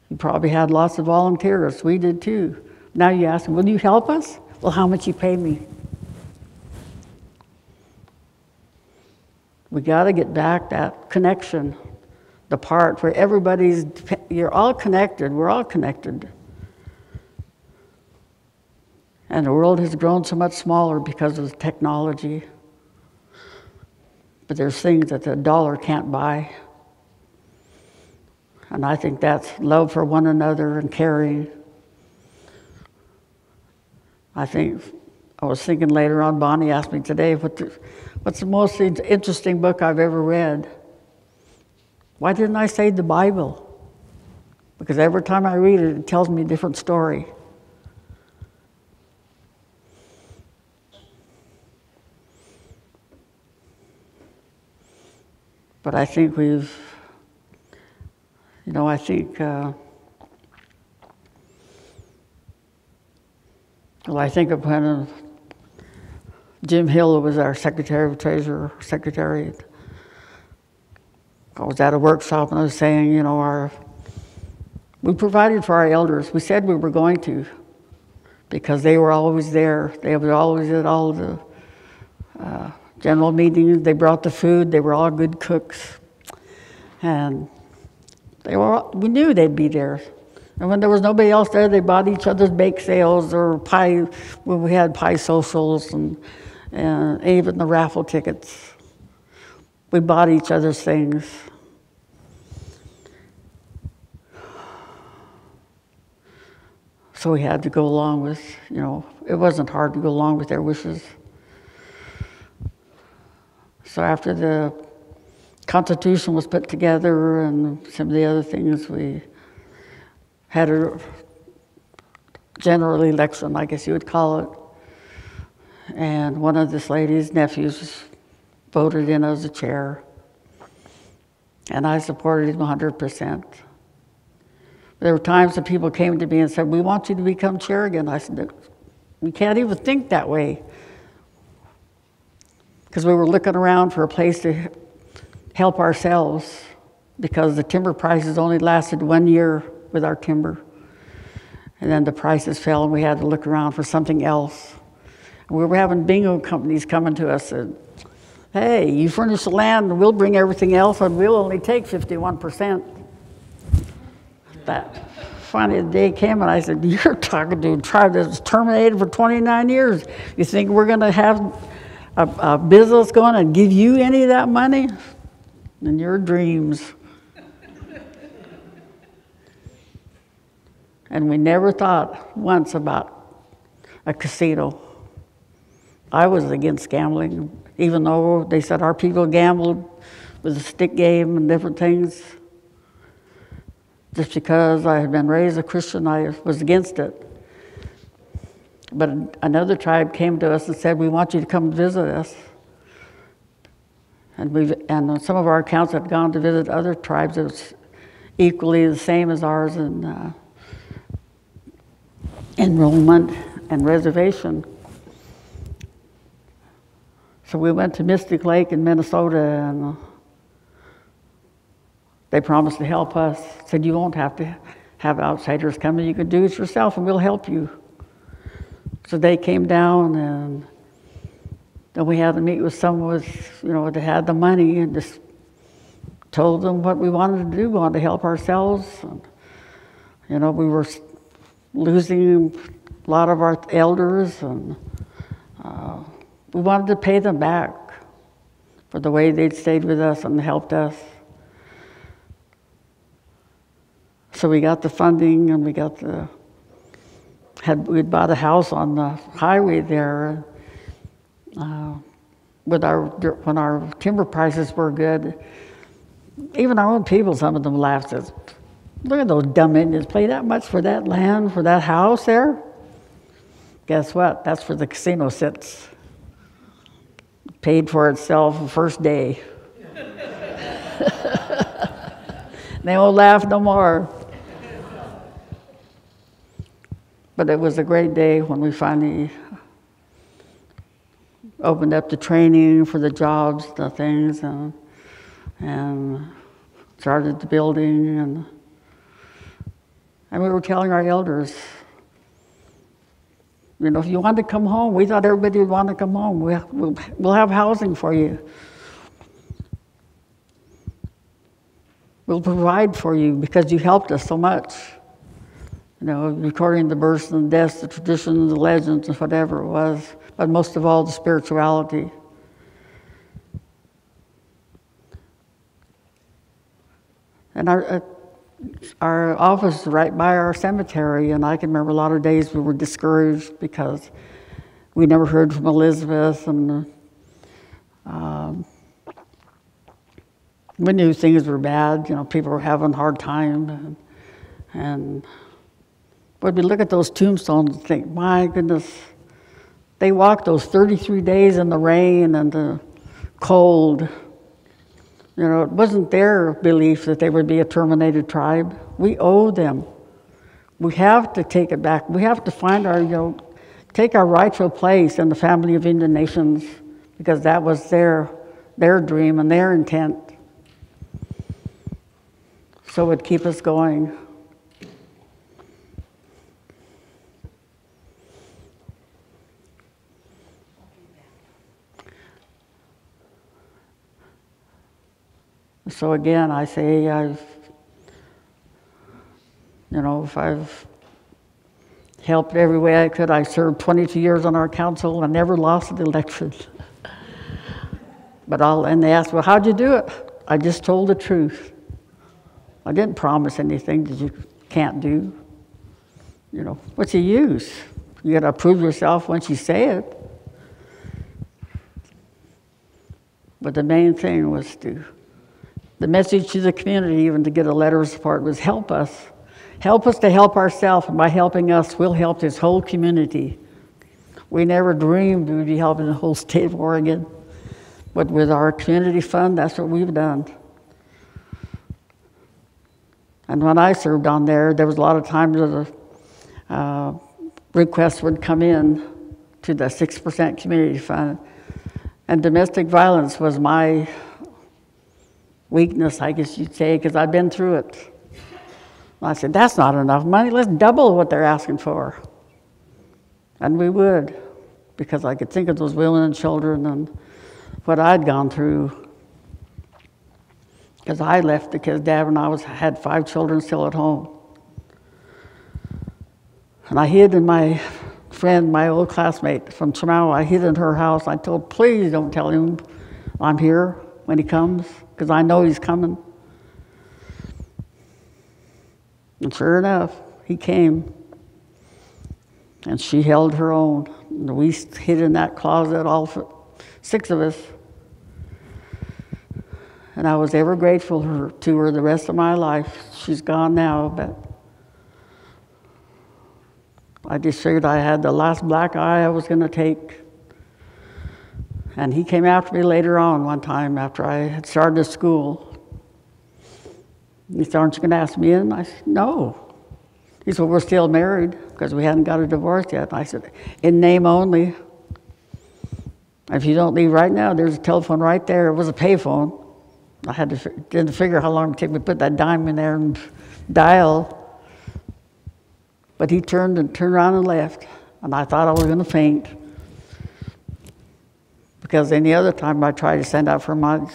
You probably had lots of volunteers. We did too. Now you ask them, will you help us? Well, how much you pay me? We got to get back that connection, the part where you're all connected, we're all connected. And the world has grown so much smaller because of technology. But there's things that the dollar can't buy. And I think that's love for one another and caring. I was thinking later on, Bonnie asked me today, what's the most interesting book I've ever read? Why didn't I say the Bible? Because every time I read it, it tells me a different story. But I think I think of when Jim Hill was our Secretary of Treasurer, Secretary. I was at a workshop and I was saying, we provided for our elders. We said we were going to, because they were always there. They were always at all the general meetings. They brought the food. They were all good cooks. And we knew they'd be there. And when there was nobody else there, they bought each other's bake sales or pie, when we had pie socials and even the raffle tickets. We bought each other's things. So we had to go along with, it wasn't hard to go along with their wishes. So after the Constitution was put together and some of the other things, we had a general election, I guess you would call it. And one of this lady's nephews voted in as a chair. And I supported him 100%. There were times that people came to me and said, we want you to become chair again. I said, we can't even think that way. Because we were looking around for a place to help ourselves, because the timber prices only lasted 1 year with our timber. And then the prices fell and we had to look around for something else. And we were having bingo companies coming to us and, hey, you furnish the land and we'll bring everything else and we'll only take 51%. That finally the day came and I said, you're talking to a tribe that was terminated for 29 years. You think we're going to have a business going and give you any of that money? In your dreams. And we never thought once about a casino. I was against gambling, even though they said our people gambled with a stick game and different things. Just because I had been raised a Christian, I was against it. But another tribe came to us and said, we want you to come visit us. And some of our accounts had gone to visit other tribes that was equally the same as ours in enrollment and reservation. So we went to Mystic Lake in Minnesota, and they promised to help us. Said, you won't have to have outsiders come, you can do it yourself and we'll help you. So they came down, and then we had to meet with someone that had the money, and just told them what we wanted to do. We wanted to help ourselves. And, we were losing a lot of our elders, and we wanted to pay them back for the way they'd stayed with us and helped us. So we got the funding, and we'd bought a house on the highway there. When our timber prices were good, even our own people, some of them laughed at us. Look at those dumb Indians, pay that much for that land, for that house there? Guess what? That's where the casino sits. Paid for itself the first day. They won't laugh no more. But it was a great day when we finally opened up the training for the jobs, the things, and started the building. And we were telling our elders, if you want to come home, we thought everybody would want to come home. We'll have housing for you. We'll provide for you because you helped us so much. recording the births and the deaths, the traditions, the legends, and whatever it was, but most of all, the spirituality. And our office is right by our cemetery, and I can remember a lot of days we were discouraged because we never heard from Elizabeth, and we knew things were bad. People were having a hard time, but we look at those tombstones and think, my goodness, they walked those 33 days in the rain and the cold. It wasn't their belief that they would be a terminated tribe. We owe them. We have to take it back. We have to find take our rightful place in the family of Indian nations, because that was their dream and their intent. So it would keep us going. So again, I say if I've helped every way I could. I served 22 years on our council and never lost an election. And they asked, well, how'd you do it? I just told the truth. I didn't promise anything that you can't do. What's the use? You got to prove yourself once you say it. But the main thing was the message to the community, even to get a letter of support, was help us. Help us to help ourselves, and by helping us, we'll help this whole community. We never dreamed we'd be helping the whole state of Oregon, but with our community fund, that's what we've done. And when I served on there was a lot of times that requests would come in to the 6% community fund, and domestic violence was my weakness, I guess you'd say, because I've been through it. I said, that's not enough money. Let's double what they're asking for. And we would, because I could think of those women and children and what I'd gone through. Because I left because Dad and I had 5 children still at home. And I hid in my friend, my old classmate from Toronto, I hid in her house. I told, please don't tell him I'm here when he comes, because I know he's coming. And sure enough, he came. And she held her own. And we hid in that closet, all 6 of us. And I was ever grateful to her the rest of my life. She's gone now, but I just figured I had the last black eye I was going to take. And he came after me later on one time after I had started school. He said, aren't you going to ask me in? I said, no. He said, well, we're still married because we hadn't got a divorce yet. I said, in name only. If you don't leave right now, there's a telephone right there. It was a payphone. I didn't figure how long it would take me to put that dime in there and dial. But he turned around and left. And I thought I was going to faint. Because any other time I tried to stand up for him, I'd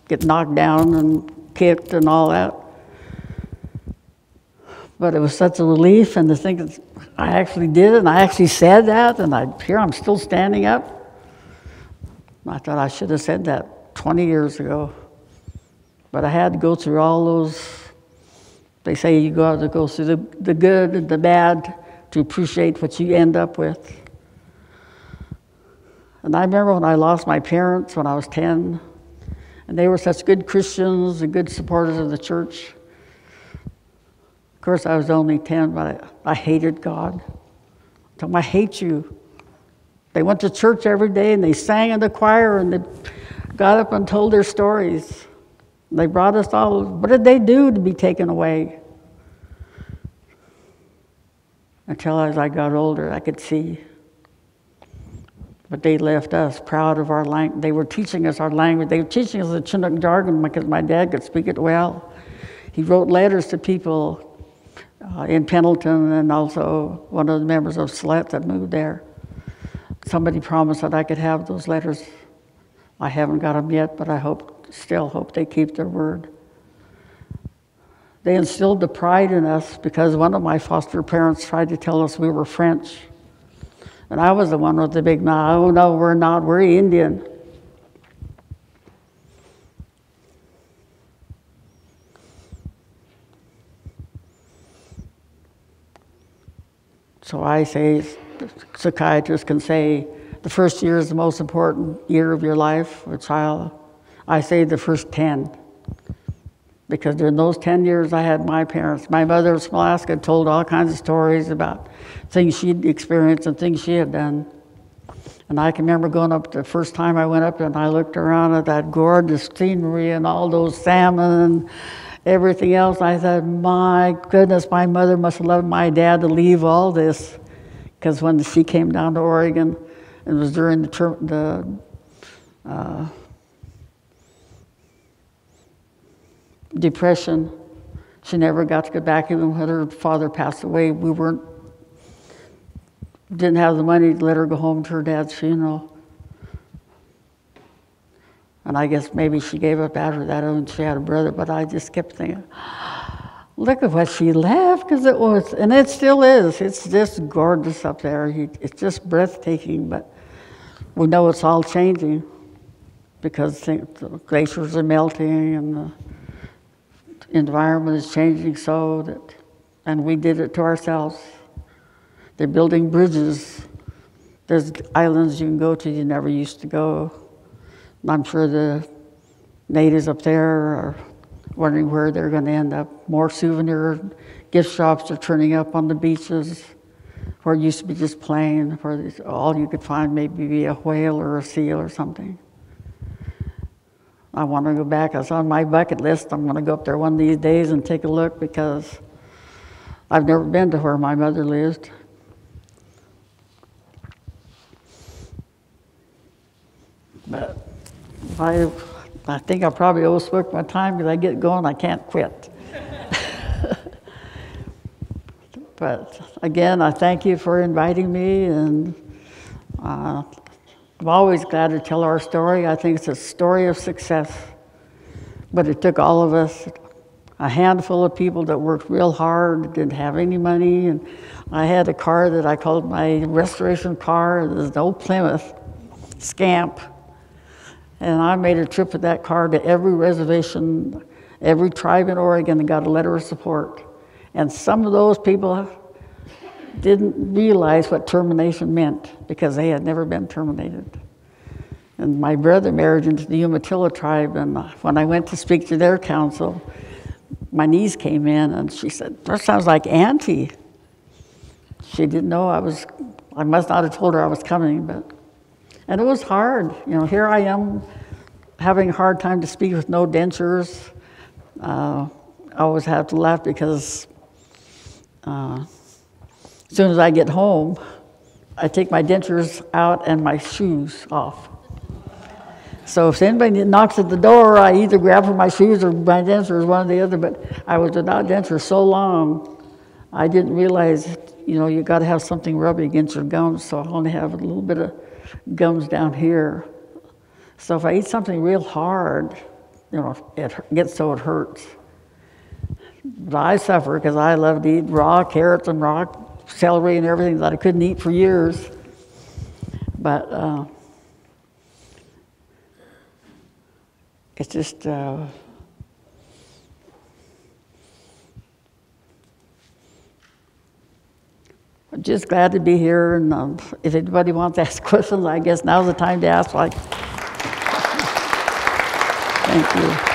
get knocked down and kicked and all that. But it was such a relief, and to think that I actually did it, and I actually said that, and here I'm still standing up. I thought I should have said that 20 years ago. But I had to go through all those, they say you got to go through the good and the bad to appreciate what you end up with. And I remember when I lost my parents when I was 10, and they were such good Christians and good supporters of the church. Of course, I was only 10, but I hated God. I told them, I hate you. They went to church every day, and they sang in the choir, and they got up and told their stories. They brought us all. What did they do to be taken away? Until as I got older, I could see. But they left us proud of our language. They were teaching us our language. They were teaching us the Chinook jargon because my dad could speak it well. He wrote letters to people in Pendleton, and also one of the members of SLET that moved there. Somebody promised that I could have those letters. I haven't got them yet, but I still hope they keep their word. They instilled the pride in us because one of my foster parents tried to tell us we were French. And I was the one with the big mouth. Oh, no, we're not. We're Indian. So I say, psychiatrists can say, the first year is the most important year of your life, a child. I say the first 10. Because during those 10 years I had my parents. My mother was from Alaska, told all kinds of stories about things she'd experienced and things she had done. And I can remember going up the first time I went up and I looked around at that gorgeous scenery and all those salmon and everything else. I thought, my goodness, my mother must have loved my dad to leave all this. Because when she came down to Oregon, it was during the Depression. She never got to go back. Even when her father passed away, didn't have the money to let her go home to her dad's funeral. And I guess maybe she gave up after that when she had a brother, but I just kept thinking, look at what she left, because it was, and it still is. It's just gorgeous up there. It's just breathtaking, but we know it's all changing because the glaciers are melting and the environment is changing and we did it to ourselves. They're building bridges. There's islands you can go to you never used to go. And I'm sure the natives up there are wondering where they're going to end up. More souvenir gift shops are turning up on the beaches where it used to be just plain, where all you could find maybe be a whale or a seal or something. I want to go back. It's on my bucket list. I'm going to go up there one of these days and take a look because I've never been to where my mother lived. But I think I probably overspoke my time because I get going, I can't quit. But again, I thank you for inviting me, and I'm always glad to tell our story. I think it's a story of success. But it took all of us, a handful of people that worked real hard, didn't have any money. And I had a car that I called my restoration car. It was an old Plymouth Scamp. And I made a trip with that car to every reservation, every tribe in Oregon, and got a letter of support. And some of those people didn't realize what termination meant because they had never been terminated. And my brother married into the Umatilla tribe, and when I went to speak to their council, my niece came in and she said, "That sounds like Auntie." She didn't know I must not have told her I was coming, and it was hard. You know, here I am having a hard time to speak with no dentures. I always have to laugh because as soon as I get home, I take my dentures out and my shoes off. So if anybody knocks at the door, I either grab for my shoes or my dentures, one or the other. But I was without dentures so long, I didn't realize, you got to have something rubbing against your gums. So I only have a little bit of gums down here. So if I eat something real hard, it gets so it hurts. But I suffer because I love to eat raw carrots and raw celery and everything that I couldn't eat for years. But it's just I'm just glad to be here, and if anybody wants to ask questions, I guess now's the time to ask. Thank you.